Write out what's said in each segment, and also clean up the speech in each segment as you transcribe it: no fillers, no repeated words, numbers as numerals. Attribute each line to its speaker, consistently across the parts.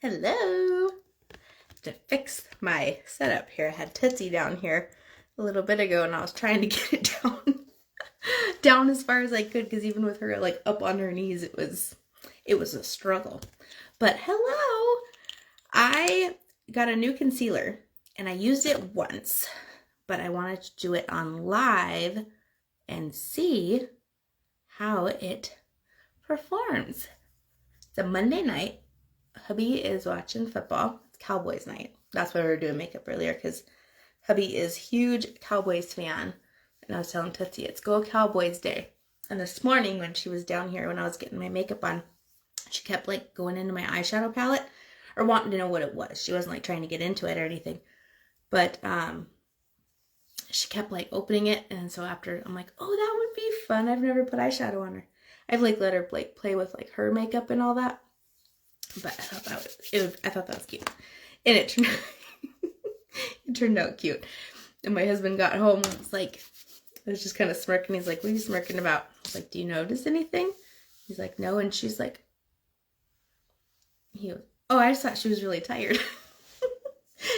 Speaker 1: Hello! To fix my setup here, I had Tootsie down here a little bit ago and I was trying to get it down as far as I could, because even with her like up on her knees, it was a struggle. But hello! I got a new concealer and I used it once, but I wanted to do it on live and see how it performs. It's a Monday night. Hubby is watching football. It's Cowboys night. That's why we were doing makeup earlier, because hubby is huge Cowboys fan. And I was telling Tootsie, it's Go Cowboys Day. And this morning when she was down here, when I was getting my makeup on, she kept like going into my eyeshadow palette or wanting to know what it was. She wasn't like trying to get into it or anything. But she kept like opening it. And so after, I'm like, oh, that would be fun. I've never put eyeshadow on her. I've like let her like play with like her makeup and all that. But I thought that was cute. And it turned out cute. And my husband got home and was just kind of smirking. He's like, what are you smirking about? I was like, do you notice anything? He's like, no. And she's like, oh, I just thought she was really tired.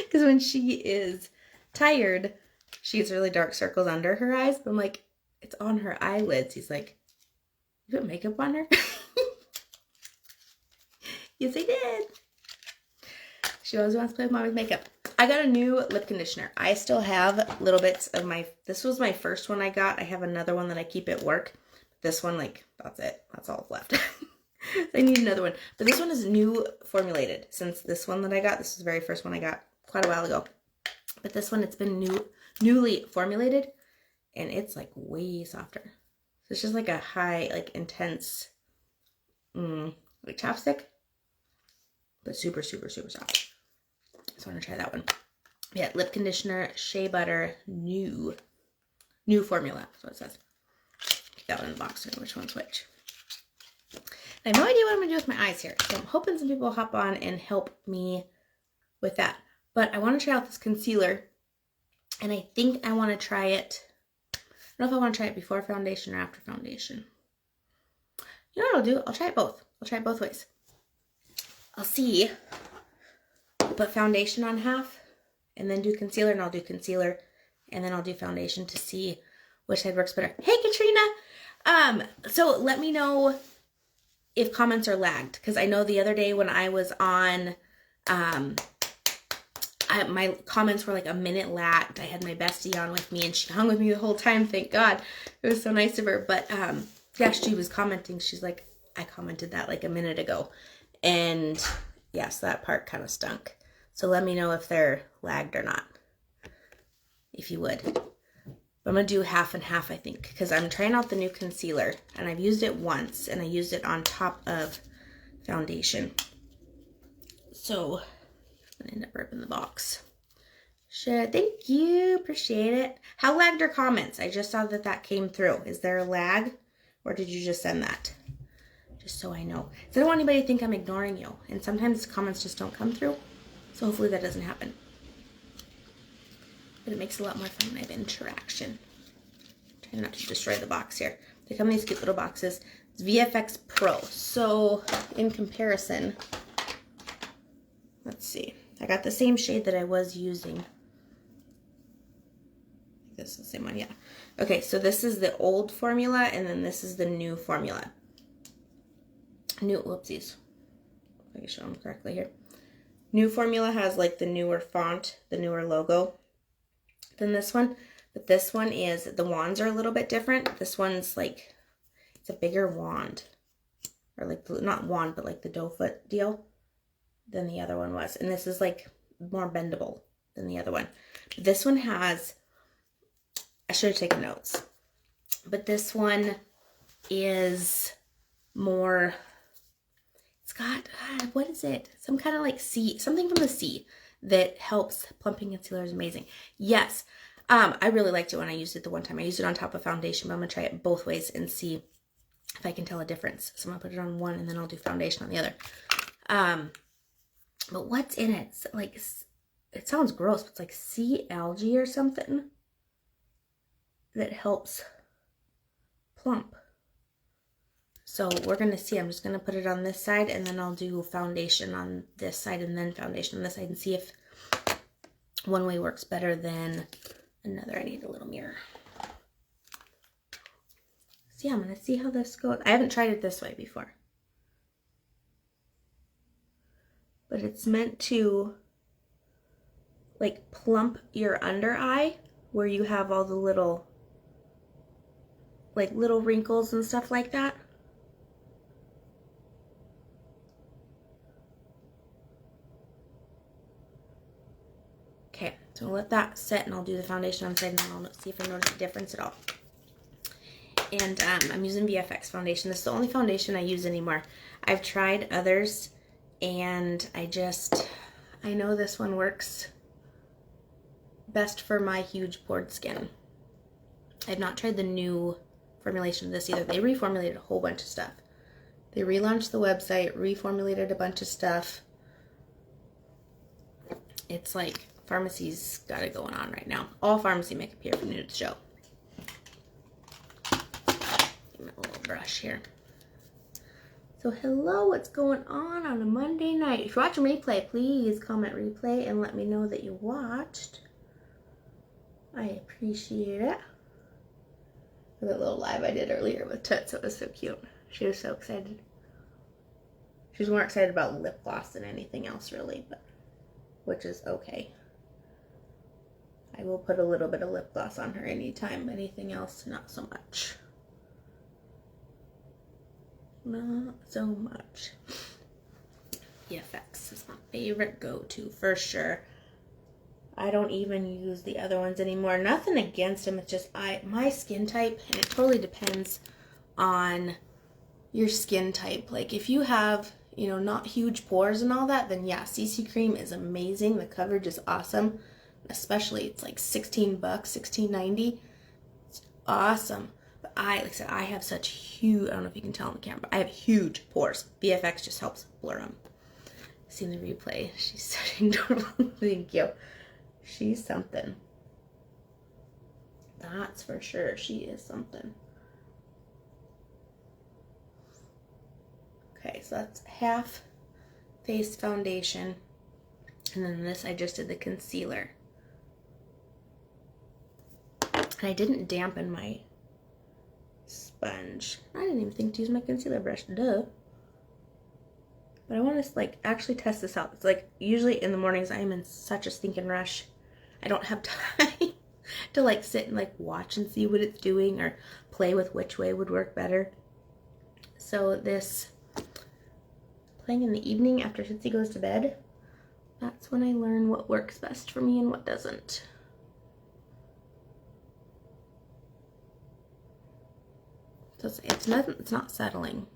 Speaker 1: Because when she is tired, she gets really dark circles under her eyes. But I'm like, it's on her eyelids. He's like, you put makeup on her? Yes, I did. She always wants to play with mommy's makeup. I got a new lip conditioner. I still have little bits of this was my first one I got. I have another one that I keep at work. This one, that's it. That's all left. I need another one. But this one is new formulated. Since this one that I got, this is the very first one I got quite a while ago. But this one, it's been newly formulated. And it's like way softer. So it's just like a high, like intense, like chapstick. But super, super, super soft. So I'm going to try that one. Yeah, lip conditioner, shea butter, new formula. That's what it says. Keep that one in the box. I know which one's which. I have no idea what I'm going to do with my eyes here. So I'm hoping some people will hop on and help me with that. But I want to try out this concealer. And I think I want to try it. I don't know if I want to try it before foundation or after foundation. You know what I'll do? I'll try it both. I'll try it both ways. I'll see. Put foundation on half and then do concealer, and I'll do concealer and then I'll do foundation to see which side works better. Hey, Katrina. So let me know if comments are lagged, because I know the other day when I was on, my comments were like a minute lagged. I had my bestie on with me and she hung with me the whole time. Thank God. It was so nice of her. But yeah, she was commenting. She's like, I commented that like a minute ago. And yes, that part kind of stunk. So let me know if they're lagged or not, if you would. But I'm going to do half and half, I think, because I'm trying out the new concealer. And I've used it once, and I used it on top of foundation. So I'm going to end up ripping the box. Sure, thank you. Appreciate it. How lagged are comments? I just saw that came through. Is there a lag, or did you just send that? Just so I know. So I don't want anybody to think I'm ignoring you. And sometimes comments just don't come through. So hopefully that doesn't happen. But it makes it a lot more fun when I have interaction. Trying not to destroy the box here. They come in these cute little boxes. It's VFX Pro. So in comparison, let's see. I got the same shade that I was using. This is the same one, yeah. Okay, so this is the old formula, and then this is the new formula. Whoopsies. I can show them correctly here. New formula has like the newer font, the newer logo than this one. But this one is, the wands are a little bit different. This one's like, it's a bigger wand. Or like, not wand, but like the doe foot deal than the other one was. And this is like more bendable than the other one. This one has, I should have taken notes. But this one is more, it's got, what is it? Some kind of like sea, something from the sea that helps. Plumping concealer is amazing. Yes, I really liked it when I used it the one time. I used it on top of foundation, but I'm going to try it both ways and see if I can tell a difference. So I'm going to put it on one and then I'll do foundation on the other. But what's in it? It's like, it sounds gross, but it's like sea algae or something that helps plump. So we're going to see. I'm just going to put it on this side, and then I'll do foundation on this side and then foundation on this side and see if one way works better than another. I need a little mirror. So yeah, I'm going to see how this goes. I haven't tried it this way before. But it's meant to like plump your under eye where you have all the little wrinkles and stuff like that. Okay, so I'll let that set and I'll do the foundation on the side and then I'll see if I notice a difference at all. And I'm using Vfx Foundation. This is the only foundation I use anymore. I've tried others and I know this one works best for my huge pored skin. I've not tried the new formulation of this either. They reformulated a whole bunch of stuff. They relaunched the website, reformulated a bunch of stuff. It's like Farmasi's got it going on right now. All Farmasi makeup here for Nude's show. Give me a little brush here. So hello, what's going on a Monday night? If you're watching replay, please comment replay and let me know that you watched. I appreciate it. For that little live I did earlier with Toots, it was so cute. She was so excited. She was more excited about lip gloss than anything else really, but which is okay. I will put a little bit of lip gloss on her anytime. Anything else, not so much. Not so much. Vfx is my favorite go-to for sure. I don't even use the other ones anymore. Nothing against them. It's just my skin type, and it totally depends on your skin type. Like if you have, you know, not huge pores and all that, then yeah, CC cream is amazing. The coverage is awesome. Especially it's like $16, $16.90. It's awesome. But like I said, I have such huge, I don't know if you can tell on the camera, but I have huge pores. Vfx just helps blur them. Seen the replay. She's so adorable. Thank you. She's something. That's for sure. She is something. Okay, so that's half face foundation. And then this, I just did the concealer. And I didn't dampen my sponge. I didn't even think to use my concealer brush. Duh. But I want to like actually test this out. It's like usually in the mornings I am in such a stinking rush. I don't have time to like sit and like watch and see what it's doing or play with which way would work better. So this playing in the evening after Tootsie goes to bed, that's when I learn what works best for me and what doesn't. So it's not settling.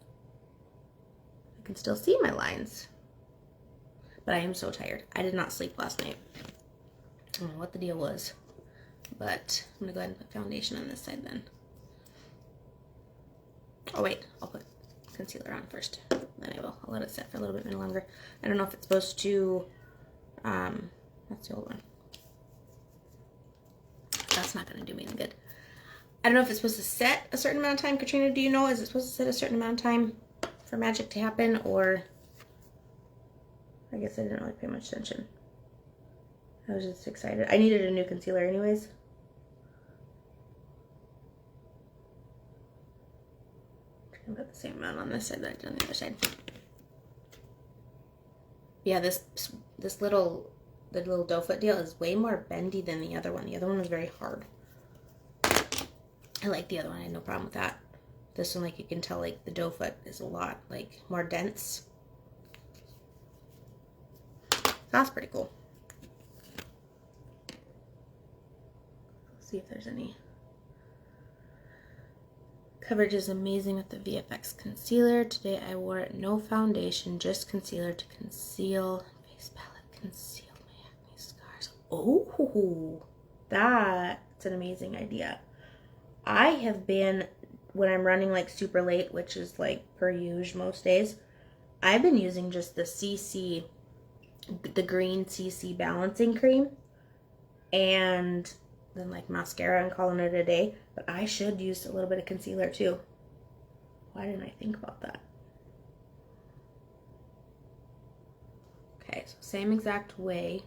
Speaker 1: I can still see my lines. But I am so tired. I did not sleep last night. I don't know what the deal was. But I'm gonna go ahead and put foundation on this side then. Oh wait, I'll put concealer on first. Then I will. I'll let it set for a little bit longer. I don't know if it's supposed to, that's the old one. That's not gonna do me any good. I don't know if it's supposed to set a certain amount of time. Katrina, do you know? Is it supposed to set a certain amount of time for magic to happen, or I guess I didn't really pay much attention. I was just excited. I needed a new concealer anyways. I'm gonna put the same amount on this side that I did on the other side. Yeah, the little doe foot deal is way more bendy than the other one. The other one was very hard. I like the other one. I had no problem with that. This one, like you can tell, like the doe foot is a lot like more dense. That's pretty cool. Let's see if there's any. Coverage is amazing with the Vfx concealer. Today I wore no foundation, just concealer to conceal. Face palette concealed my acne scars. Oh, that's an amazing idea. I have been, when I'm running like super late, which is like per usual most days, I've been using just the CC, the green CC balancing cream, and then like mascara and calling it a day. But I should use a little bit of concealer too. Why didn't I think about that? Okay, so same exact way.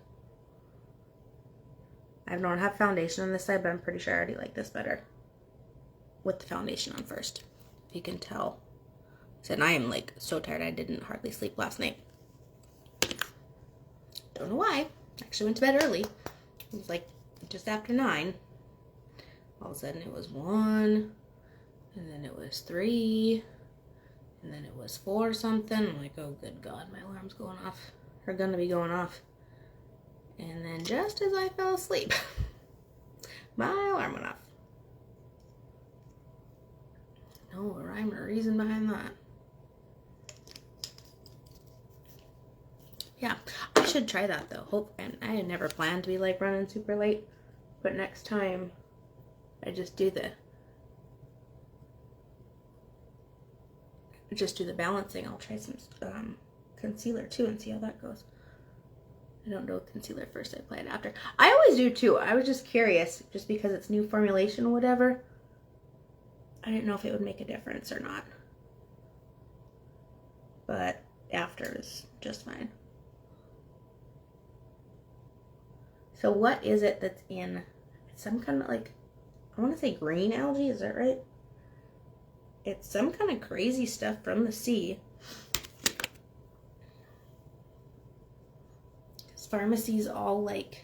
Speaker 1: I don't have foundation on this side, but I'm pretty sure I already like this better with the foundation on first. If you can tell. And I am like so tired. I didn't hardly sleep last night. Don't know why. Actually went to bed early. It was like just after 9. All of a sudden it was 1, and then it was 3, and then it was 4 something. I'm like, oh good God, my alarm's going off. Or gonna be going off. And then just as I fell asleep, my alarm went off. No rhyme or reason behind that. Yeah, I should try that though. And I had never planned to be like running super late, but next time I just do the balancing. I'll try some concealer too and see how that goes. I don't know concealer first, I apply it after. I always do too. I was just curious, just because it's new formulation or whatever. I didn't know if it would make a difference or not. But after is just fine. So what is it that's in? It's some kind of like, I want to say green algae, is that right? It's some kind of crazy stuff from the sea. Farmasi's all like,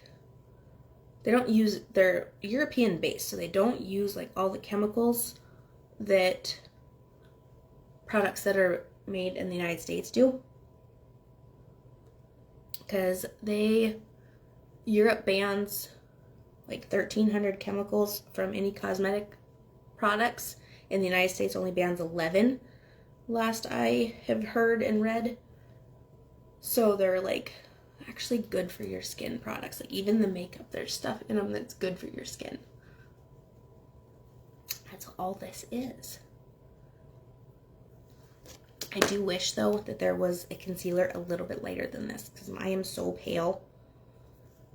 Speaker 1: they don't use, they're European based, so they don't use like all the chemicals that products that are made in the United States do. Because Europe bans like 1,300 chemicals from any cosmetic products. In the United States only bans 11, last I have heard and read. So they're like actually good for your skin products. Like even the makeup, there's stuff in them that's good for your skin. That's all this is. I do wish though that there was a concealer a little bit lighter than this, because I am so pale.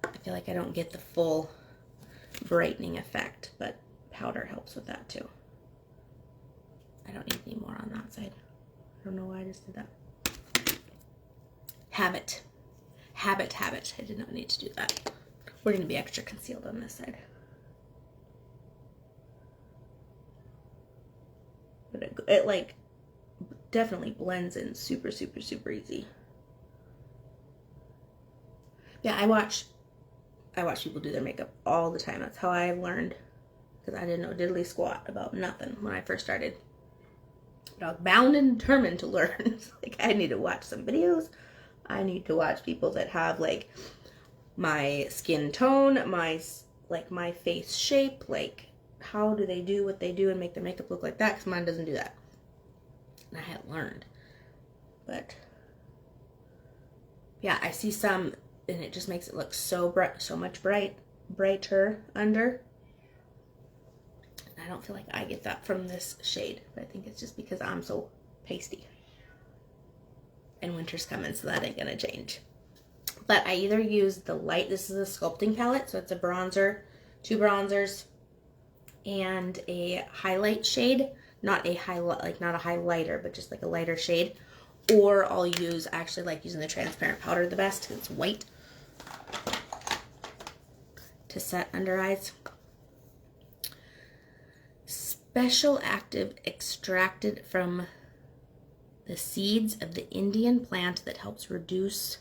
Speaker 1: I feel like I don't get the full brightening effect, but powder helps with that too. I don't need any more on that side. I don't know why I just did that. Habit. I did not need to do that. We're going to be extra concealed on this side. But it like definitely blends in super, super, super easy. Yeah, I watch people do their makeup all the time. That's how I learned, because I didn't know diddly squat about nothing when I first started. But I was bound and determined to learn. Like I need to watch some videos. I need to watch people that have like my skin tone, my face shape, like how do they do what they do and make their makeup look like that, because mine doesn't do that. And I had learned. But yeah, I see some and it just makes it look so bright, so much brighter under. I don't feel like I get that from this shade, but I think it's just because I'm so pasty. And winter's coming, so that ain't gonna change. But I either use the light, this is a sculpting palette, so it's a bronzer, 2 bronzers, and a highlight shade. Not a highlighter, but just like a lighter shade. Or I'll use, I actually like using the transparent powder the best, because it's white, to set under eyes. Special active extracted from the seeds of the Indian plant that helps reduce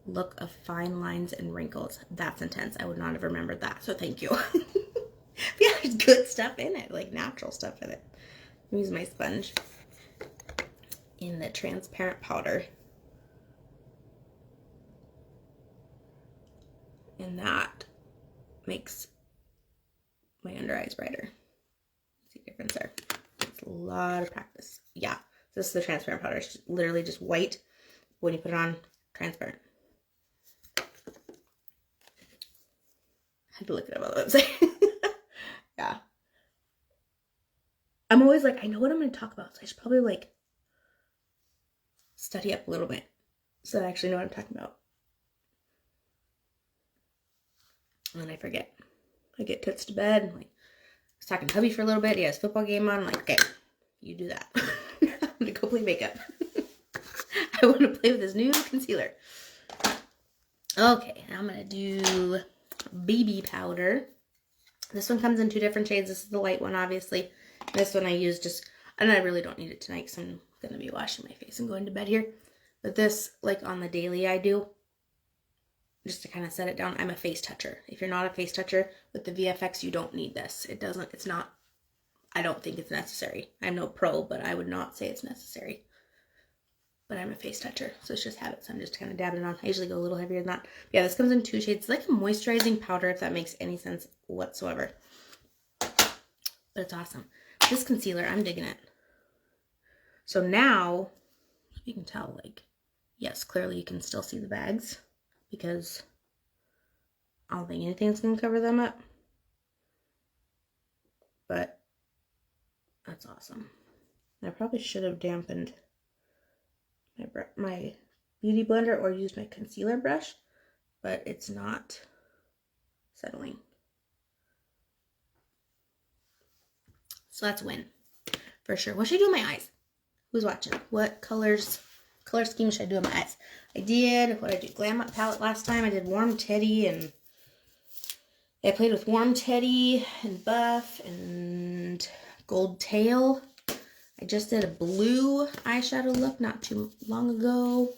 Speaker 1: look of fine lines and wrinkles. That's intense. I would not have remembered that, so thank you. Yeah, there's good stuff in it, like natural stuff in it. Use my sponge in the transparent powder. And that makes my under eyes brighter. See the difference there? It's a lot of practice. Yeah, this is the transparent powder. It's literally just white. When you put it on, transparent. I had to look it up on the website. Yeah. I'm always like, I know what I'm going to talk about, so I should probably like study up a little bit so that I actually know what I'm talking about. And then I forget. I get tuts to bed. And like, I was talking to hubby for a little bit. He has a football game on. I'm like, okay, you do that. go play makeup. I want to play with this new concealer. Okay, I'm going to do BB powder. This one comes in 2 different shades. This is the light one, obviously. This one I use just, and I really don't need it tonight because I'm going to be washing my face and going to bed here. But this, like on the daily I do, just to kind of set it down. I'm a face toucher. If you're not a face toucher with the VFX, you don't need this. It's not, I don't think it's necessary. I'm no pro, but I would not say it's necessary. But I'm a face toucher, so it's just habit. So I'm just kind of dabbing it on. I usually go a little heavier than that. Yeah, this comes in 2 shades. It's like a moisturizing powder, if that makes any sense whatsoever. But it's awesome. This concealer, I'm digging it. So now, you can tell, like, yes, clearly you can still see the bags because I don't think anything's going to cover them up. But that's awesome. I probably should have dampened my beauty blender or used my concealer brush, but it's not settling. So that's a win for sure. What should I do with my eyes? Who's watching? What color scheme should I do with my eyes? I did, what did I do? Glam Up palette last time. I did Warm Teddy, and I played with Warm Teddy and Buff and Gold Tail. I just did a blue eyeshadow look not too long ago.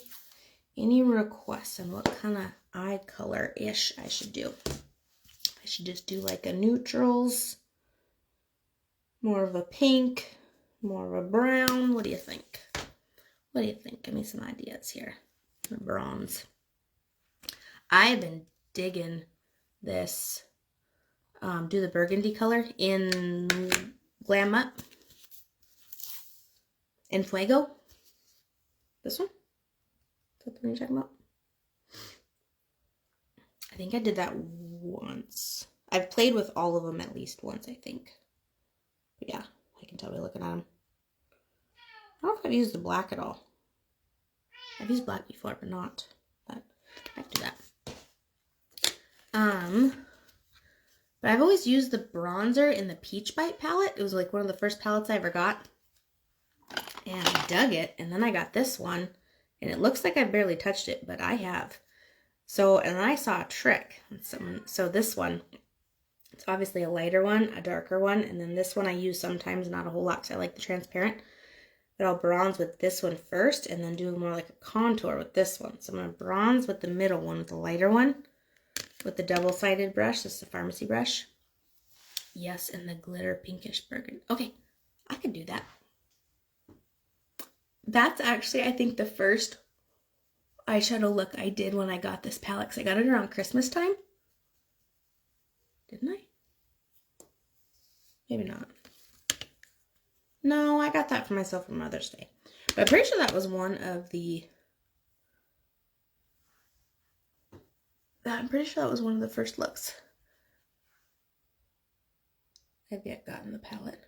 Speaker 1: Any requests on what kind of eye color-ish I should do? I should just do like a neutrals, more of a pink, more of a brown. What do you think? What do you think? Give me some ideas here. Bronze. I've been digging this, do the burgundy color in Glam Up. In Fuego. This one? Is that the one you're talking about? I think I did that once. I've played with all of them at least once, I think. But yeah, I can tell by looking at them. I don't know if I've used the black at all. I've used black before, but not that. I can do that. But I've always used the bronzer in the Peach Bite palette. It was like one of the first palettes I ever got. And I dug it, and then I got this one, and it looks like I barely touched it, but I have. So, and then I saw a trick. So this one, it's obviously a lighter one, a darker one, and then this one I use sometimes, not a whole lot, because I like the transparent. But I'll bronze with this one first, and then do more like a contour with this one. So I'm going to bronze with the middle one, with the lighter one, with the double-sided brush. This is the Farmasi brush. Yes, and the glitter pinkish burgundy. Okay, I can do that. That's actually, I think, the first eyeshadow look I did when I got this palette, because I got it around Christmas time. Didn't I? Maybe not. No, I got that for myself for Mother's Day. But I'm pretty sure that was one of the... I'm pretty sure that was one of the first looks I've yet gotten the palette.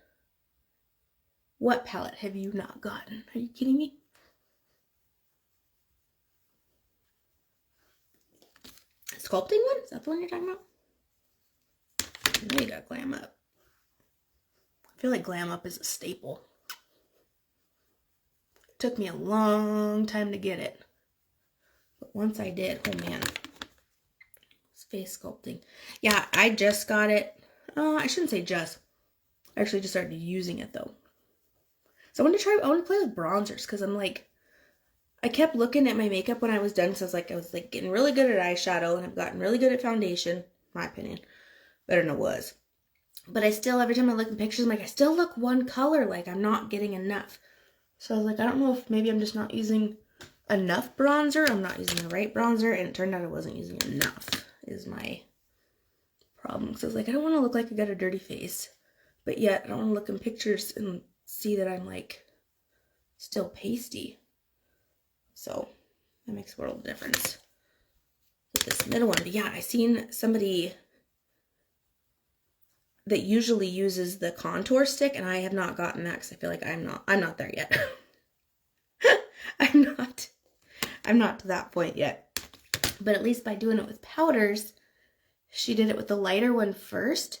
Speaker 1: What palette have you not gotten? Are you kidding me? Sculpting one? Is that the one you're talking about? I know you got Glam Up. I feel like Glam Up is a staple. It took me a long time to get it. But once I did, oh man. It's face sculpting. Yeah, I just got it. I shouldn't say just. I actually just started using it though. So I want to play with bronzers, because I'm like, I kept looking at my makeup when I was done, because I was like getting really good at eyeshadow, and I've gotten really good at foundation, in my opinion. Better than it was. But I still, every time I look at pictures, I'm like, I still look one color, like I'm not getting enough. So I was like, I don't know if maybe I'm just not using enough bronzer, I'm not using the right bronzer, and it turned out I wasn't using enough, is my problem. So I was like, I don't want to look like I got a dirty face, but yet I don't want to look in pictures and see that I'm like still pasty. So that makes a world of difference with this middle one. But yeah, I seen somebody that usually uses the contour stick, and I have not gotten that because I feel like I'm not there yet. I'm not to that point yet. But at least by doing it with powders, she did it with the lighter one first,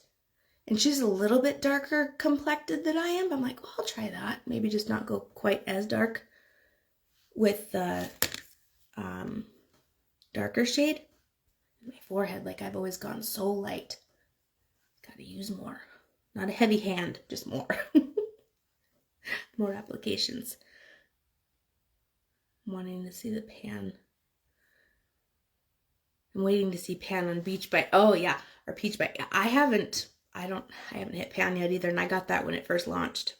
Speaker 1: And she's a little bit darker complected than I am. But I'm like, well, I'll try that. Maybe just not go quite as dark with the darker shade. My forehead, like I've always gone so light. Gotta use more. Not a heavy hand, just more. More applications. I'm wanting to see the pan. I'm waiting to see pan on Beach Bite. Oh yeah, or Peach Bite. I haven't hit pan yet either, and I got that when it first launched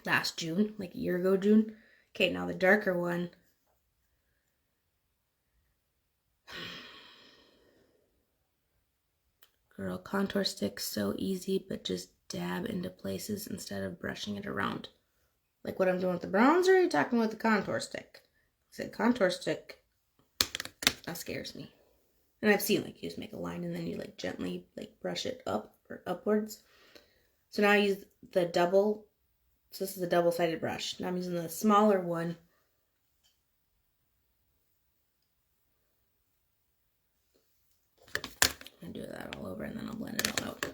Speaker 1: last June, like a year ago June. Okay, now the darker one. Girl, contour stick's so easy, but just dab into places instead of brushing it around. Like what I'm doing with the bronzer, or are you talking with the contour stick? I said contour stick, that scares me. And I've seen like you just make a line and then you like gently like brush it up or upwards. So now I use the double, so this is a double-sided brush. Now I'm using the smaller one. I'm gonna do that all over and then I'll blend it all out.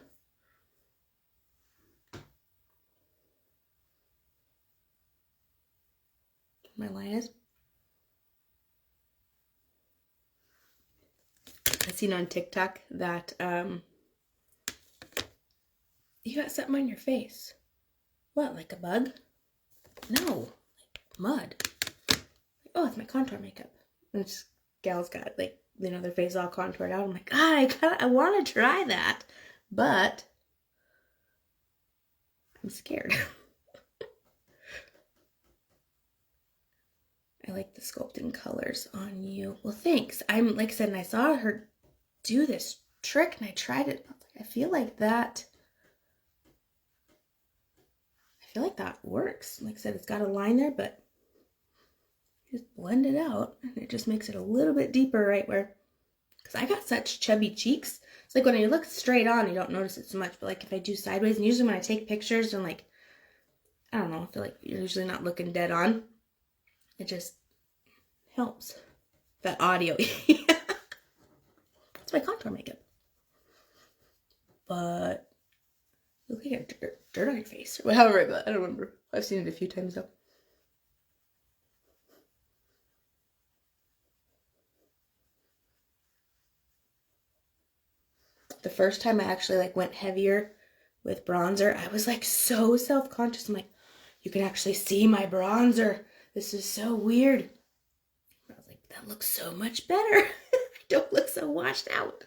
Speaker 1: My line is. I've seen on TikTok that you got something on your face. What, like a bug? No, like mud. Oh, it's my contour makeup. And this gal's got like, you know, their face all contoured out. I'm like, I want to try that, but I'm scared. I like the sculpting colors on you. Well, thanks. I'm, like I said, and I saw her do this trick and I tried it. I feel like that works. Like I said, it's got a line there, but just blend it out and it just makes it a little bit deeper right where, because I got such chubby cheeks. It's like when you look straight on, you don't notice it so much, but like if I do sideways, and usually when I take pictures and like, I don't know, I feel like you're usually not looking dead on. It just helps. That audio. It's my contour makeup. But you look like a dirt on your face. Or however I got it. I don't remember. I've seen it a few times though. The first time I actually like went heavier with bronzer, I was like so self-conscious. I'm like, you can actually see my bronzer. This is so weird. I was like, that looks so much better. I don't look so washed out.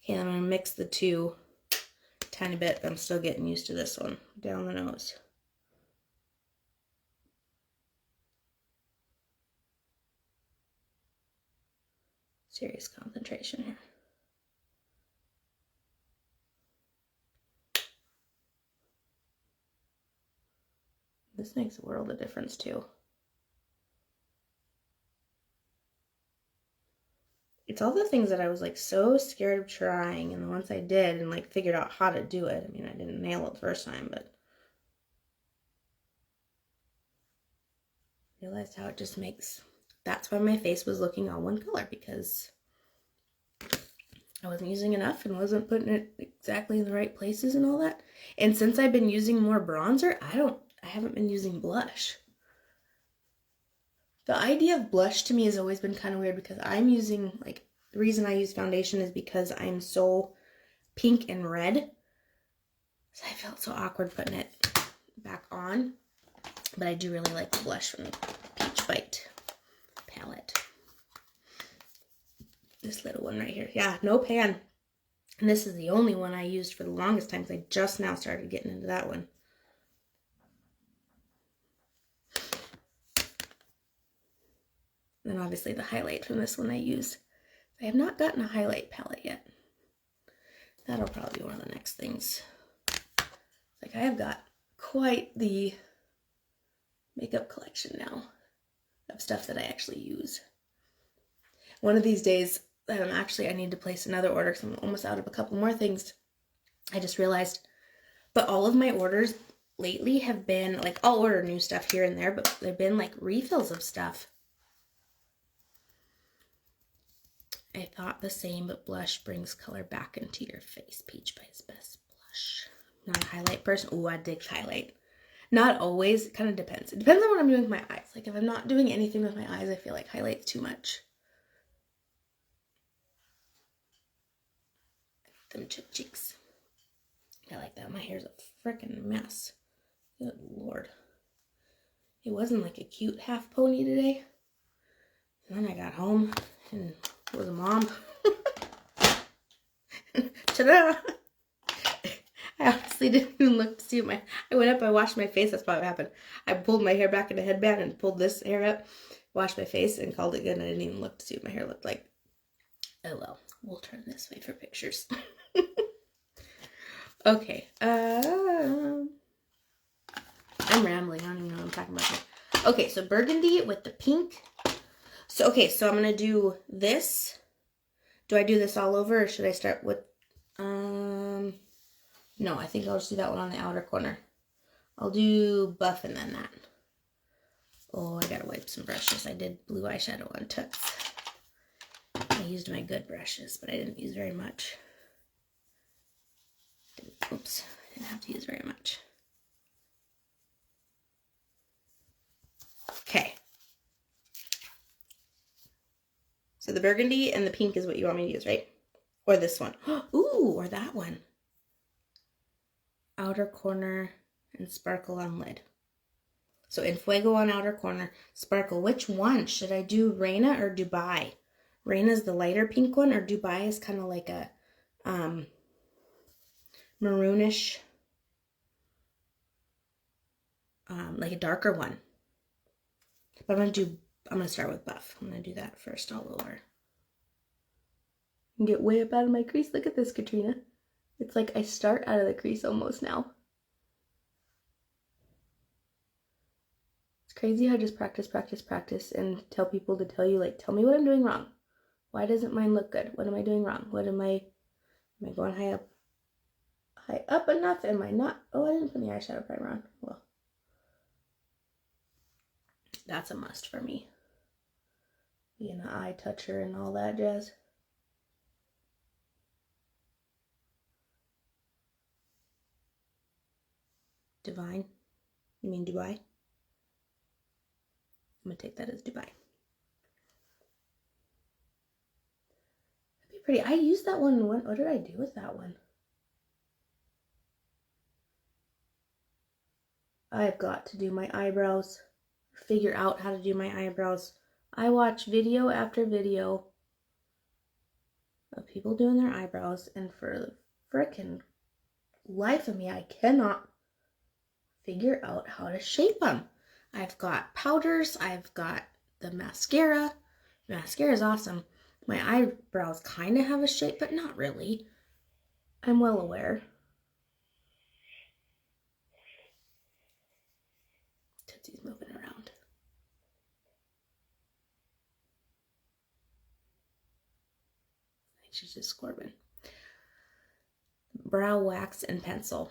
Speaker 1: Okay, I'm gonna mix the two a tiny bit. I'm still getting used to this one down the nose. Serious concentration here. This makes a world of difference too. It's all the things that I was like so scared of trying, and once I did and like figured out how to do it, I mean, I didn't nail it the first time, but realized how it just makes, that's why my face was looking all one color, because I wasn't using enough and wasn't putting it exactly in the right places and all that. And since I've been using more bronzer, I haven't been using blush. The idea of blush to me has always been kind of weird, because I'm using, like, the reason I use foundation is because I'm so pink and red. So I felt so awkward putting it back on. But I do really like the blush from the Peach Bite palette. This little one right here. Yeah, no pan. And this is the only one I used for the longest time, because I just now started getting into that one. And obviously the highlight from this one I use. I have not gotten a highlight palette yet. That'll probably be one of the next things. Like, I have got quite the makeup collection now of stuff that I actually use. One of these days, I need to place another order because I'm almost out of a couple more things. I just realized, but all of my orders lately have been, like, I'll order new stuff here and there, but they've been like refills of stuff. I thought the same, but blush brings color back into your face. Peach by his best blush. Not a highlight person. Oh, I dig highlight. Not always. It kind of depends. It depends on what I'm doing with my eyes. Like if I'm not doing anything with my eyes, I feel like highlight's too much. Them chip cheeks. I like that. My hair's a freaking mess. Good Lord. It wasn't like a cute half pony today. And then I got home and was a mom. Ta-da! I honestly didn't even look to see my... I went up, I washed my face. That's probably what happened. I pulled my hair back in a headband and pulled this hair up, washed my face, and called it good. And I didn't even look to see what my hair looked like. Oh well, we'll turn this way for pictures. Okay. I'm rambling. I don't even know what I'm talking about here. Okay, so burgundy with the pink. So, okay, so I'm going to do this. Do I do this all over or should I start with... No, I think I'll just do that one on the outer corner. I'll do buff and then that. Oh, I gotta wipe some brushes. I did blue eyeshadow on Toots. I used my good brushes, but I didn't use very much. Oops, I didn't have to use very much. Okay. So the burgundy and the pink is what you want me to use, right? Or this one. Ooh, or that one. Outer corner and sparkle on lid. So in Fuego on outer corner, sparkle. Which one? Should I do Reina or Dubai? Reina's the lighter pink one, or Dubai is kind of like a maroonish, like a darker one. But I'm gonna start with buff. I'm gonna do that first all over. And get way up out of my crease. Look at this, Katrina. It's like I start out of the crease almost now. It's crazy how just practice, practice, practice, and tell people to tell you, like, tell me what I'm doing wrong. Why doesn't mine look good? What am I doing wrong? What am I going high up enough? Am I not? Oh, I didn't put the eyeshadow primer on. Well, that's a must for me. Being an eye toucher and all that jazz. Divine? You mean Dubai? I'm gonna take that as Dubai. That'd be pretty. I used that one. What did I do with that one? I've got to do my eyebrows. Figure out how to do my eyebrows. I watch video after video of people doing their eyebrows, and for the frickin' life of me, I cannot figure out how to shape them. I've got powders, I've got the mascara. Mascara is awesome. My eyebrows kind of have a shape, but not really. I'm well aware. Tootsie's moving around. She's just squirming. Brow wax and pencil.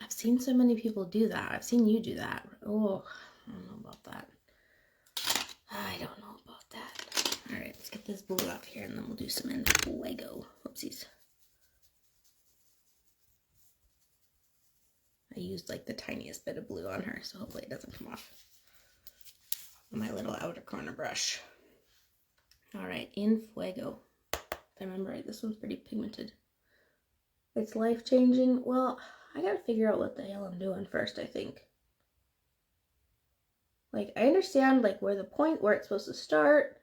Speaker 1: I've seen so many people do that. I've seen you do that. Oh, I don't know about that. I don't know about that. All right, let's get this blue off here and then we'll do some in Fuego. Oopsies. I used like the tiniest bit of blue on her, so hopefully it doesn't come off on my little outer corner brush. All right, in Fuego. If I remember right, this one's pretty pigmented. It's life-changing. Well, I gotta figure out what the hell I'm doing first, I think. Like, I understand, like, where it's supposed to start.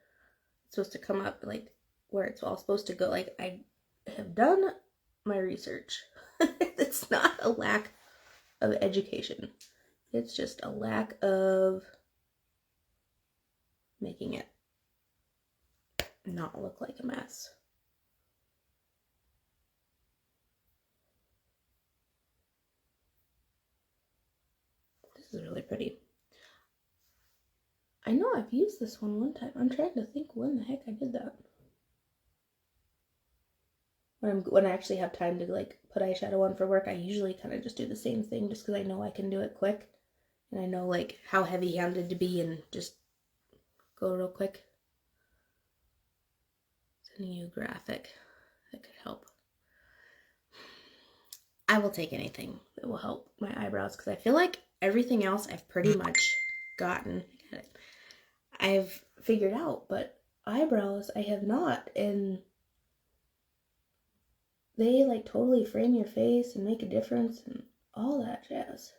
Speaker 1: It's supposed to come up, like, where it's all supposed to go. Like, I have done my research. It's not a lack of education. It's just a lack of making it not look like a mess. This is really pretty. I know I've used this one time. I'm trying to think when the heck I did that. When I actually have time to like put eyeshadow on for work, I usually kind of just do the same thing just because I know I can do it quick. And I know like how heavy-handed to be and just go real quick. a new graphic that could help. I will take anything that will help my eyebrows because I feel like everything else I've pretty much gotten. I've figured out, but eyebrows I have not, and they like totally frame your face and make a difference and all that jazz.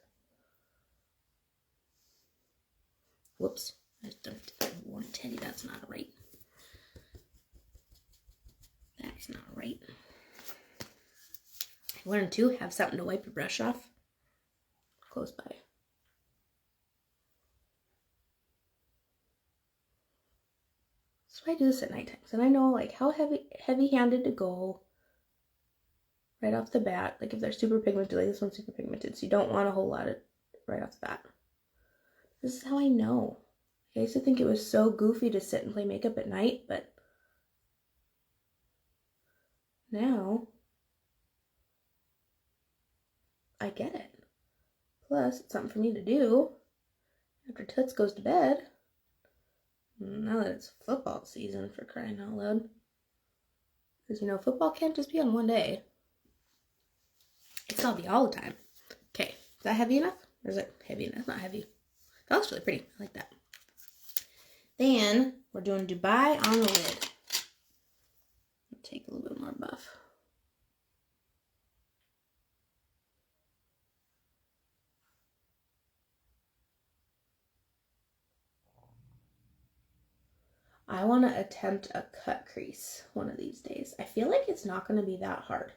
Speaker 1: Whoops, I want to tell you that's not right. That's not right. I learned to have something to wipe your brush off close by. So I do this at night times, and I know like how heavy-handed to go right off the bat. Like if they're super pigmented, like this one's super pigmented, so you don't want a whole lot of right off the bat. This is how I know. I used to think it was so goofy to sit and play makeup at night, but now I get it. Plus, it's something for me to do after Toots goes to bed. Now that it's football season, for crying out loud. Because, you know, football can't just be on one day. It's gotta be all the time. Okay, is that heavy enough? Or is it heavy enough? It's not heavy. That looks really pretty. I like that. Then, we're doing Dubai on the lid. Take a little bit more buff. I want to attempt a cut crease one of these days. I feel like it's not going to be that hard.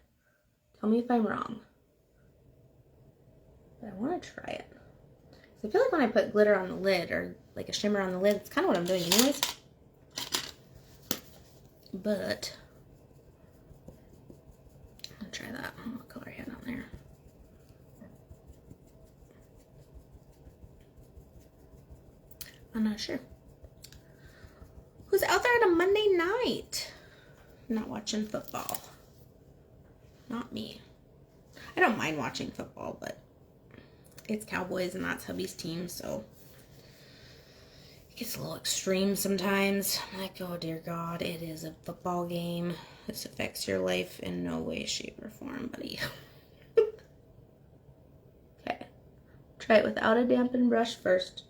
Speaker 1: Tell me if I'm wrong. But I want to try it. So I feel like when I put glitter on the lid or like a shimmer on the lid, it's kind of what I'm doing anyways. But I'll try that. What color I had on there? I'm not sure. Who's out there on a Monday night? Not watching football. Not me. I don't mind watching football, but it's Cowboys and that's hubby's team, so it gets a little extreme sometimes. I'm like, oh dear God, it is a football game. This affects your life in no way, shape, or form, buddy. Okay. Try it without a dampened brush first.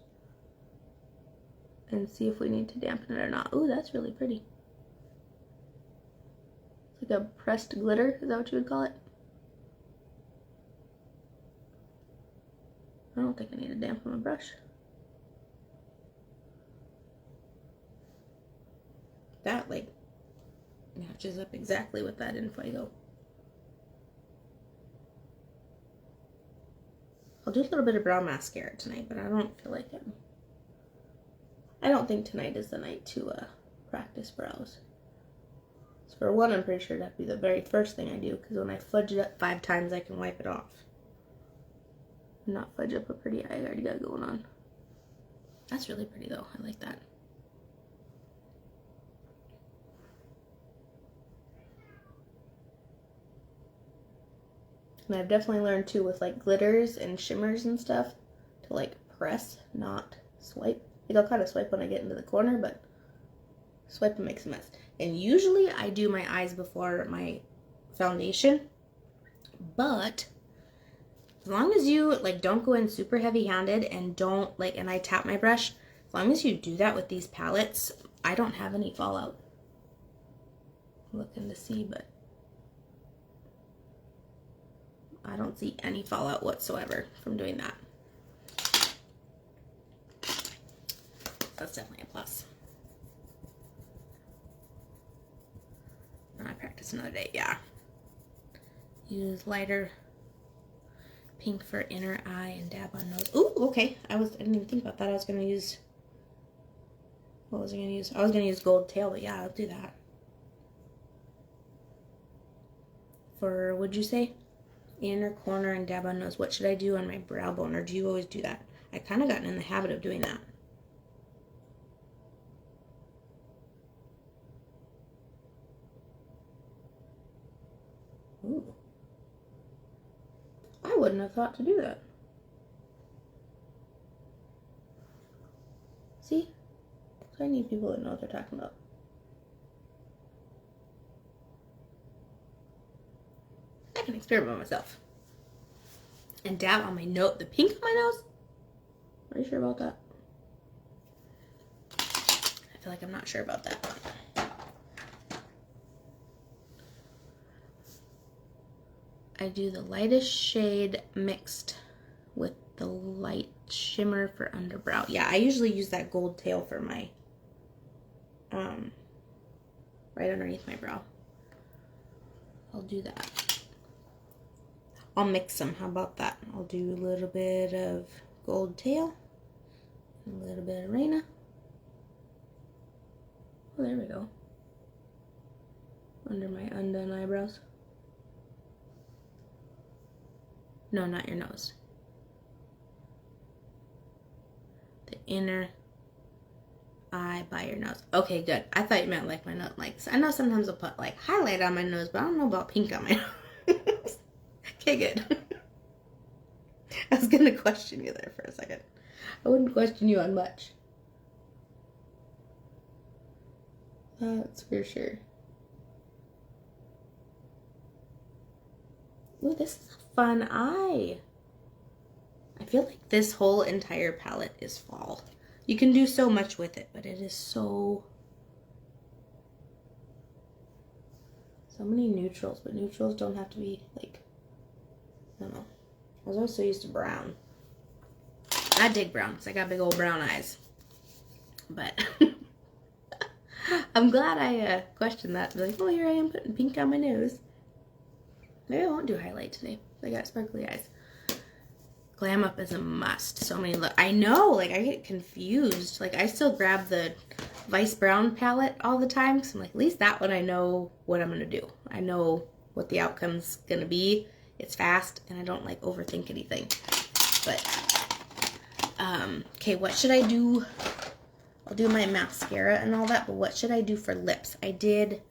Speaker 1: And see if we need to dampen it or not. Ooh, that's really pretty. It's like a pressed glitter. Is that what you would call it? I don't think I need to dampen my brush. That like matches up exactly with that in Fuego. I'll do a little bit of brown mascara tonight, but I don't feel like it. I don't think tonight is the night to practice brows. So for one, I'm pretty sure that'd be the very first thing I do, because when I fudge it up 5 times, I can wipe it off. Not fudge up a pretty eye I already got going on. That's really pretty though. I like that. And I've definitely learned too with like glitters and shimmers and stuff to like press, not swipe. Like I'll kind of swipe when I get into the corner, but swiping makes a mess. And usually I do my eyes before my foundation, but as long as you like don't go in super heavy-handed and don't like, and I tap my brush, as long as you do that with these palettes, I don't have any fallout. I'm looking to see, but I don't see any fallout whatsoever from doing that. That's definitely a plus. I practice another day, yeah. Use lighter pink for inner eye and dab on nose. Ooh, okay. I didn't even think about that. I was gonna use, what was I gonna use? I was gonna use gold tail, but yeah, I'll do that. For, what'd you say? Inner corner and dab on nose. What should I do on my brow bone, or do you always do that? I've kind of gotten in the habit of doing that. Ooh. I wouldn't have thought to do that. See? So I need people that know what they're talking about. Experiment by myself. And dab on my nose, the pink on my nose. Are you sure about that? I feel like I'm not sure about that. I do the lightest shade mixed with the light shimmer for underbrow. Yeah, I usually use that gold tail for my, right underneath my brow. I'll do that. I'll mix them. How about that? I'll do a little bit of gold tail, a little bit of Raina. Oh, there we go. Under my undone eyebrows. No, not your nose. The inner eye by your nose. Okay, good. I thought you meant like my nose. Like, I know sometimes I'll put like highlight on my nose, but I don't know about pink on my nose. Okay, good. I was gonna question you there for a second. I wouldn't question you on much. That's for sure. Ooh, this is a fun eye. I feel like this whole entire palette is fall. You can do so much with it, but it is so many neutrals, but neutrals don't have to be like, I don't know. I was also used to brown. I dig brown because I got big old brown eyes. But I'm glad I questioned that. Like, oh, here I am putting pink on my nose. Maybe I won't do highlight today. I got sparkly eyes. Glam Up is a must. So many look. I know, like, I get confused. Like, I still grab the Vice Brown palette all the time. Because I'm like, at least that one I know what I'm going to do. I know what the outcome's going to be. It's fast, and I don't, like, overthink anything. But, okay, what should I do? I'll do my mascara and all that, but what should I do for lips? I did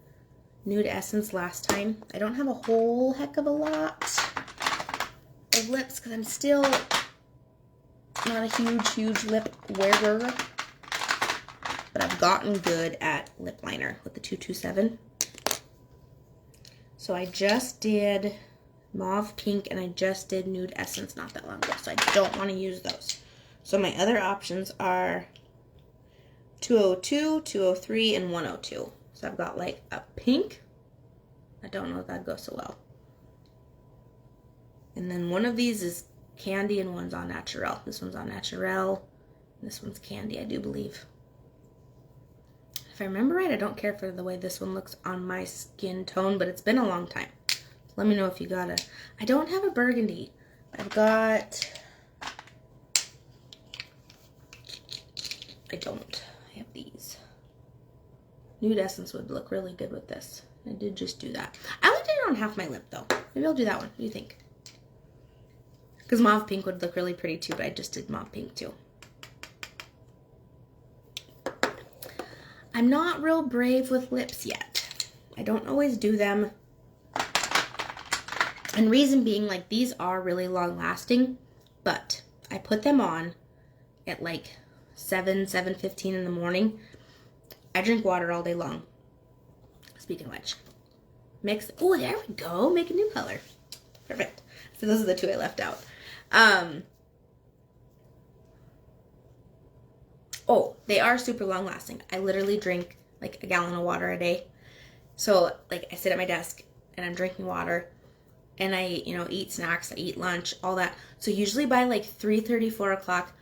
Speaker 1: Nude Essence last time. I don't have a whole heck of a lot of lips because I'm still not a huge lip wearer, but I've gotten good at lip liner with the 227. So I just did Mauve Pink and I just did Nude Essence not that long ago, so I don't want to use those. So my other options are 202, 203, and 102. So I've got like a pink. I don't know if that'd go so well. And then one of these is candy and one's on naturel. This one's on naturel. This one's candy, I do believe. If I remember right, I don't care for the way this one looks on my skin tone, but it's been a long time. Let me know if you got a... I don't have a burgundy. I've got... I don't. I have these. Nude Essence would look really good with this. I did just do that. I only did it on half my lip, though. Maybe I'll do that one. What do you think? Because Mauve Pink would look really pretty, too, but I just did Mauve Pink, too. I'm not real brave with lips yet. I don't always do them. And reason being, like, these are really long-lasting, but I put them on at, like, 7:15 in the morning. I drink water all day long. Speaking of which, mix. Oh, there we go. Make a new color. Perfect. So those are the two I left out. Oh, they are super long lasting. I literally drink like a gallon of water a day. So like I sit at my desk and I'm drinking water and I, eat snacks, I eat lunch, all that. So usually by like 3:30, 4 o'clock,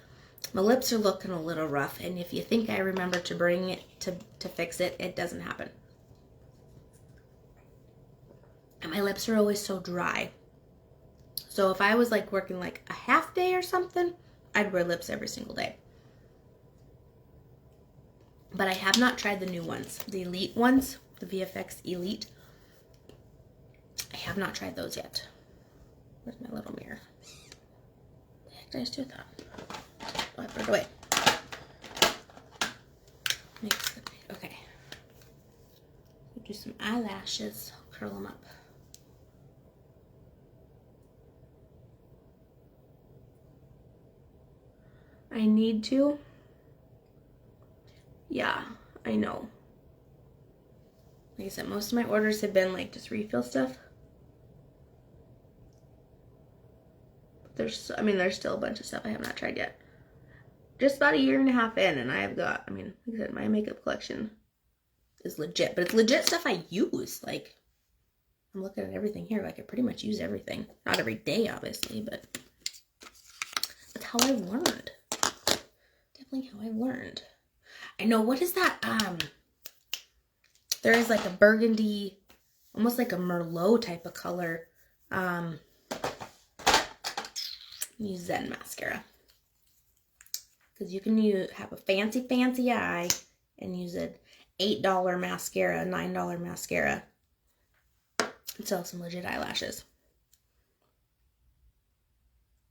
Speaker 1: my lips are looking a little rough. And if you think I remember to bring it to fix it, it doesn't happen. And my lips are always so dry. So if I was like working like a half day or something, I'd wear lips every single day. But I have not tried the new ones, the Elite ones, the VFX Elite. I have not tried those yet. Where's my little mirror? What the heck did I just do with that? Oh, I put it away. Okay. Do some eyelashes, curl them up. I need to. Yeah, I know. Like I said, most of my orders have been like just refill stuff. there's still a bunch of stuff I have not tried yet. Just about a year and a half in, and I have got, like I said, my makeup collection is legit, but it's legit stuff I use. Like, I'm looking at everything here. Like, I pretty much use everything. Not every day, obviously, but that's how I've learned. Definitely how I've learned. I know, what is that? There is like a burgundy, almost like a Merlot type of color. Use Zen mascara. Because you can have a fancy eye and use an $8 mascara, a $9 mascara, and sell some legit eyelashes.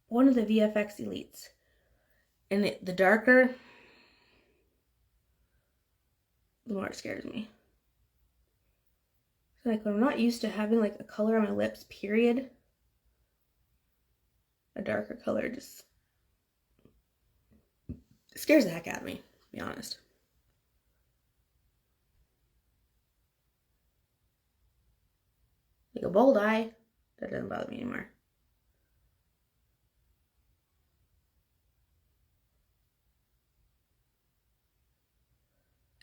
Speaker 1: One of the VFX Elites. And the darker, the more it scares me. So like when I'm not used to having like a color on my lips, period, a darker color just scares the heck out of me, to be honest. Like a bold eye, that doesn't bother me anymore.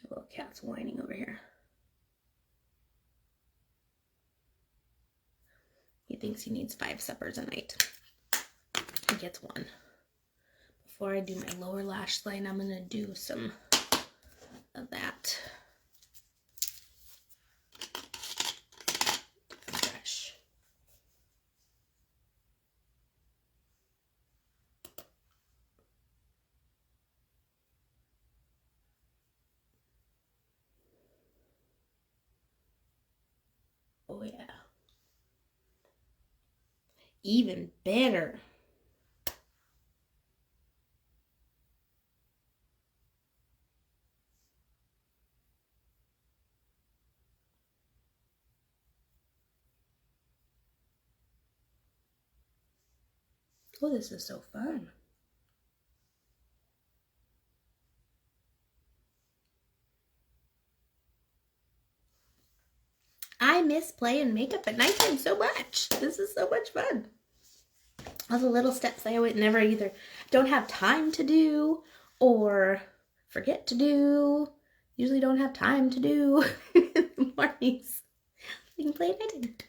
Speaker 1: A little cat's whining over here. He thinks he needs 5 suppers a night. He gets 1. Before I do my lower lash line, I'm going to do some of that. Fresh. Oh yeah. Even better. Oh, this is so fun. I miss playing makeup at nighttime so much. This is so much fun. All the little steps I would never either don't have time to do or forget to do. Usually don't have time to do in the mornings. We can play at night.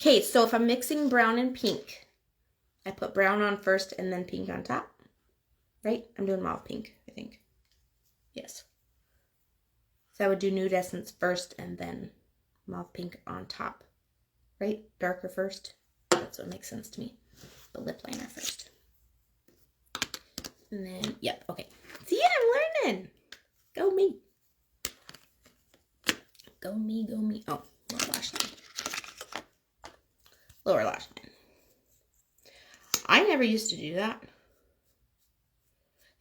Speaker 1: Okay, so if I'm mixing brown and pink, I put brown on first and then pink on top. Right? I'm doing mauve pink, I think. Yes. So I would do Nude Essence first and then mauve pink on top. Right? Darker first. That's what makes sense to me. The lip liner first. And then, yep, okay. See, I'm learning. Go me. Go me, go me. Oh, lower lash line. Lower lash line. I never used to do that. I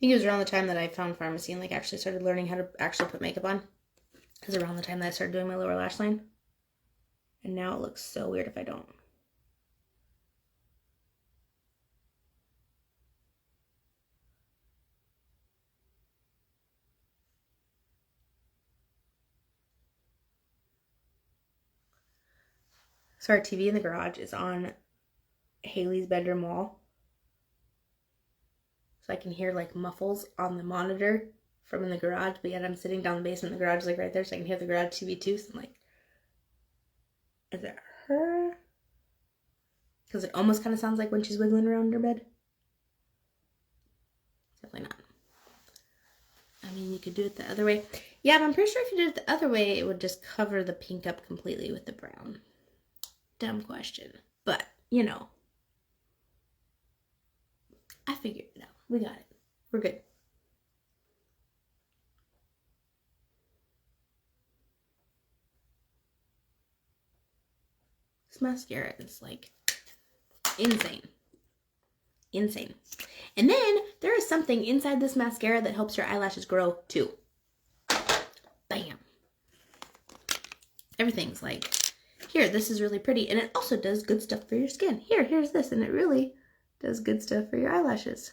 Speaker 1: think it was around the time that I found Farmasi and like actually started learning how to actually put makeup on. It was around the time that I started doing my lower lash line. And now it looks so weird if I don't. So our TV in the garage is on Haley's bedroom wall. So I can hear like muffles on the monitor from in the garage, but yet I'm sitting down in the basement, the garage is like right there, so I can hear the garage TV too. So I'm like, is it her? Because it almost kind of sounds like when she's wiggling around her bed. Definitely not. I mean, you could do it the other way. Yeah, but I'm pretty sure if you did it the other way, it would just cover the pink up completely with the brown. Dumb question. But, you know. I figured it out. We got it. We're good. This mascara is like insane. Insane. And then there is something inside this mascara that helps your eyelashes grow too. Bam. Everything's like, here, this is really pretty. And it also does good stuff for your skin. Here's this. And it really does good stuff for your eyelashes.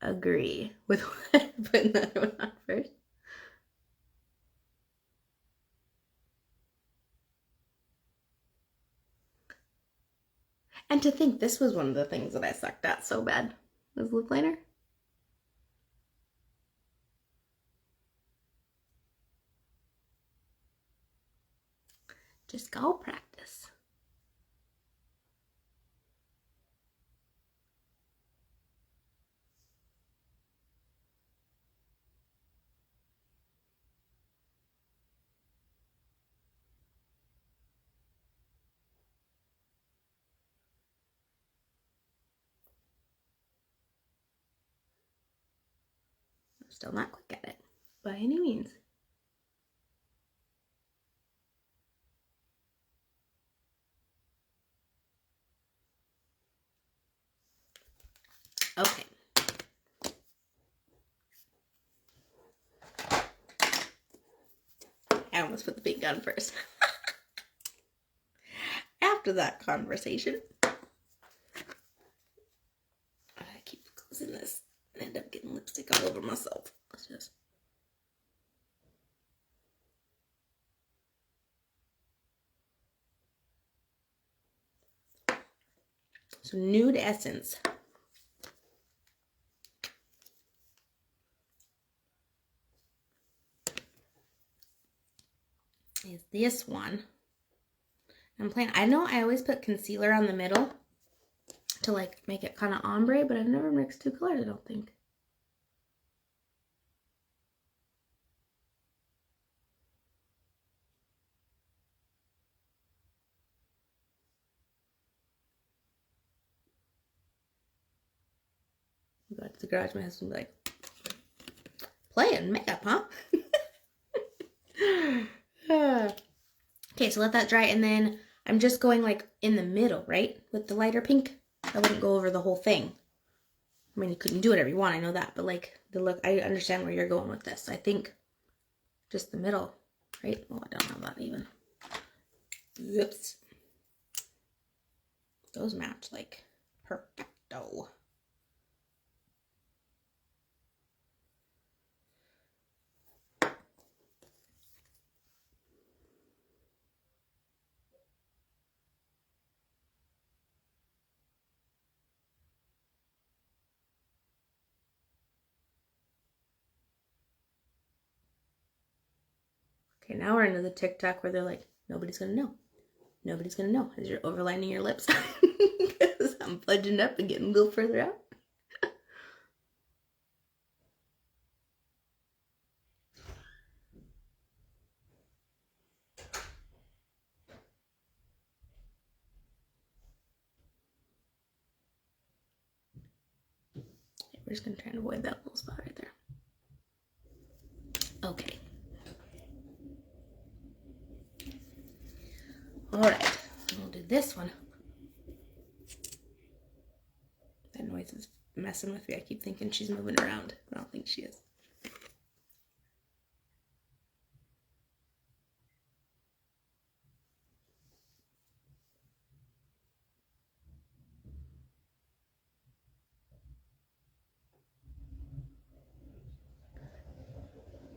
Speaker 1: agree with putting that one on first. And to think this was one of the things that I sucked at so bad, was lip liner. Just go practice. I'm still not quick at it, by any means. Okay. I almost put the pink on first. After that conversation, I keep closing this and end up getting lipstick all over myself. Let's just. So Nude Essence. Is this one. I'm playing. I know I always put concealer on the middle to like make it kind of ombre, but I've never mixed two colors, I don't think. Go out to the garage, my husband will be like, playing makeup, huh? Okay, so let that dry, and then I'm just going like in the middle, right? With the lighter pink. I wouldn't go over the whole thing. I mean, you couldn't do whatever you want, I know that, but like the look, I understand where you're going with this. I think just the middle, right? Oh, I don't know that even. Oops. Those match like perfecto. Okay, now we're into the TikTok where they're like, nobody's gonna know. Nobody's gonna know as you're overlining your lips. Because I'm fudging up and getting a little further out. We're just gonna try and avoid that little spot right there. Okay. Alright, we'll do this one. That noise is messing with me. I keep thinking she's moving around. I don't think she is.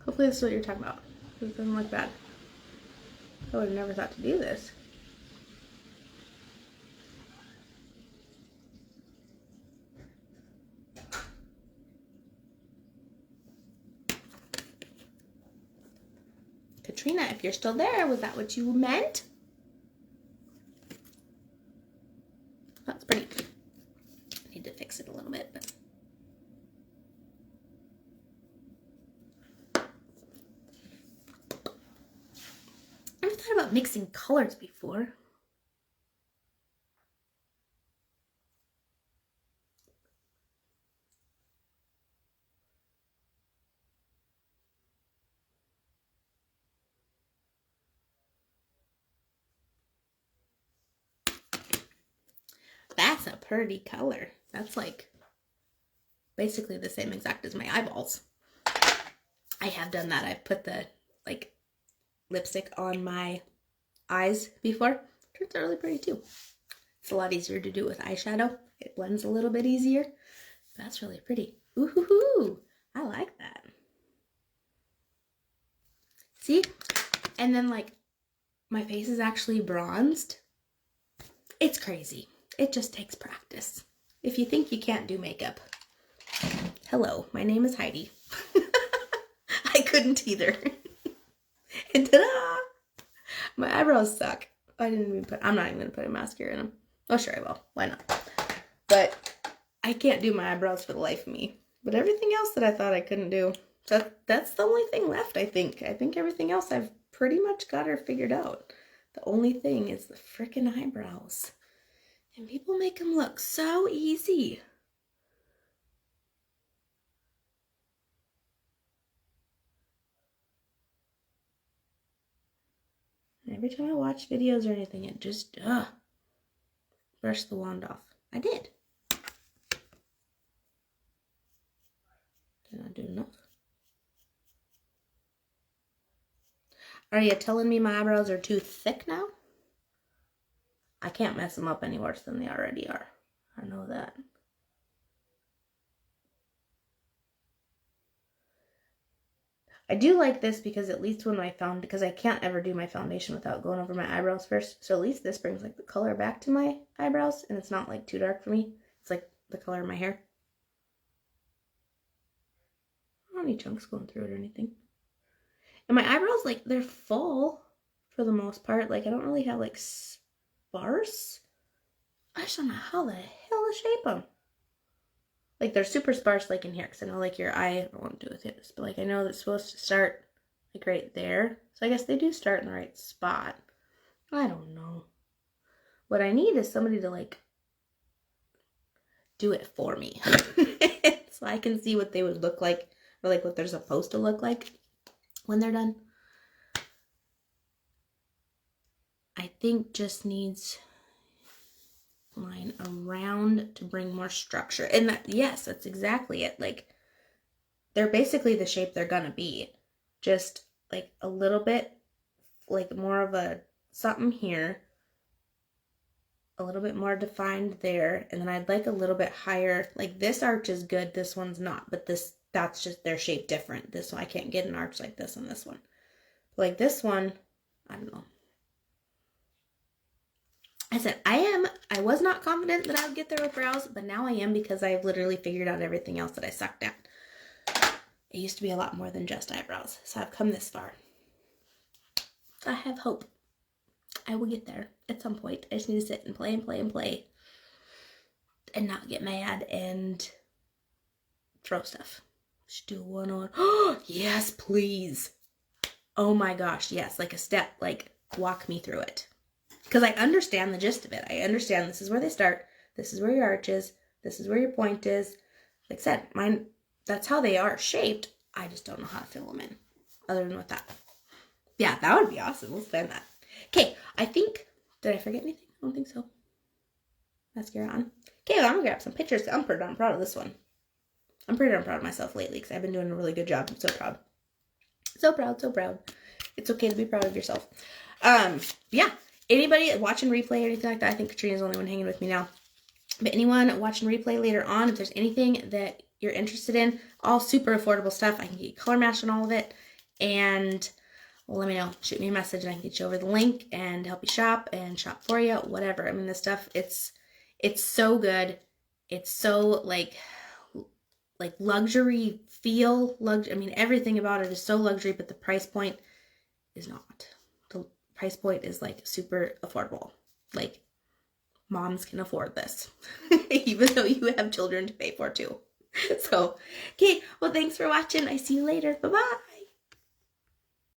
Speaker 1: Hopefully this is what you're talking about. It doesn't look bad. I would have never thought to do this. Katrina, if you're still there, was that what you meant? That's pretty. I need to fix it a little bit, but. I never thought about mixing colors before. That's a pretty color. That's like basically the same exact as my eyeballs. I have done that. I've put the like lipstick on my eyes before. Turns out really pretty too. It's a lot easier to do with eyeshadow. It blends a little bit easier. That's really pretty. Ooh, I like that. See? And then like my face is actually bronzed. It's crazy. It just takes practice. If you think you can't do makeup, hello, my name is Heidi. I couldn't either. And ta-da! My eyebrows suck. I'm not even gonna put a mascara in them. Oh, sure I will. Why not? But I can't do my eyebrows for the life of me. But everything else that I thought I couldn't do, so that's the only thing left, I think. I think everything else I've pretty much got her figured out. The only thing is the frickin' eyebrows. And people make them look so easy. And every time I watch videos or anything, it just, brush the wand off. I did. Did I do enough? Are you telling me my eyebrows are too thick now? I can't mess them up any worse than they already are. I know that. I do like this because at least when because I can't ever do my foundation without going over my eyebrows first. So at least this brings like the color back to my eyebrows and it's not like too dark for me. It's like the color of my hair. I don't have any chunks going through it or anything. And my eyebrows, like, they're full for the most part. Like, I don't really have like sparse. I just don't know how the hell to shape them. Like, they're super sparse, like, in here. Because I know, like, your eye, I don't want to do it with this. But, like, I know that's supposed to start, like, right there. So I guess they do start in the right spot. I don't know. What I need is somebody to, like, do it for me. So I can see what they would look like. Or, like, what they're supposed to look like when they're done. I think just needs line around to bring more structure. And that, yes, that's exactly it. Like, they're basically the shape they're gonna be. Just like a little bit, like more of a something here, a little bit more defined there, and then I'd like a little bit higher. Like this arch is good, this one's not, but that's just their shape different. This one, I can't get an arch like this on this one. Like this one, I don't know. I said, I was not confident that I would get there with brows, but now I am because I've literally figured out everything else that I sucked at. It used to be a lot more than just eyebrows, so I've come this far. I have hope. I will get there at some point. I just need to sit and play and play and play and not get mad and throw stuff. Just do one on. Oh, yes, please. Oh my gosh, yes, like a step, like walk me through it. Because I understand the gist of it. I understand this is where they start. This is where your arch is. This is where your point is. Like I said, mine, that's how they are shaped. I just don't know how to fill them in. Other than with that. Yeah, that would be awesome. We'll spend that. Okay, I think, did I forget anything? I don't think so. Mascara on. Okay, well, I'm going to grab some pictures. I'm pretty darn proud of this one. I'm pretty darn proud of myself lately because I've been doing a really good job. I'm so proud. So proud, so proud. It's okay to be proud of yourself. Yeah. Anybody watching replay or anything like that, I think Katrina's the only one hanging with me now. But anyone watching replay later on, if there's anything that you're interested in, all super affordable stuff, I can get you color matched on all of it. And let me know. Shoot me a message and I can get you over the link and help you shop and shop for you, whatever. I mean, this stuff, it's so good. It's so like luxury feel. I mean, everything about it is so luxury, but the price point is not. The price point is like super affordable. Like moms can afford this, even though you have children to pay for too. So, okay. Well, thanks for watching. I see you later. Bye-bye.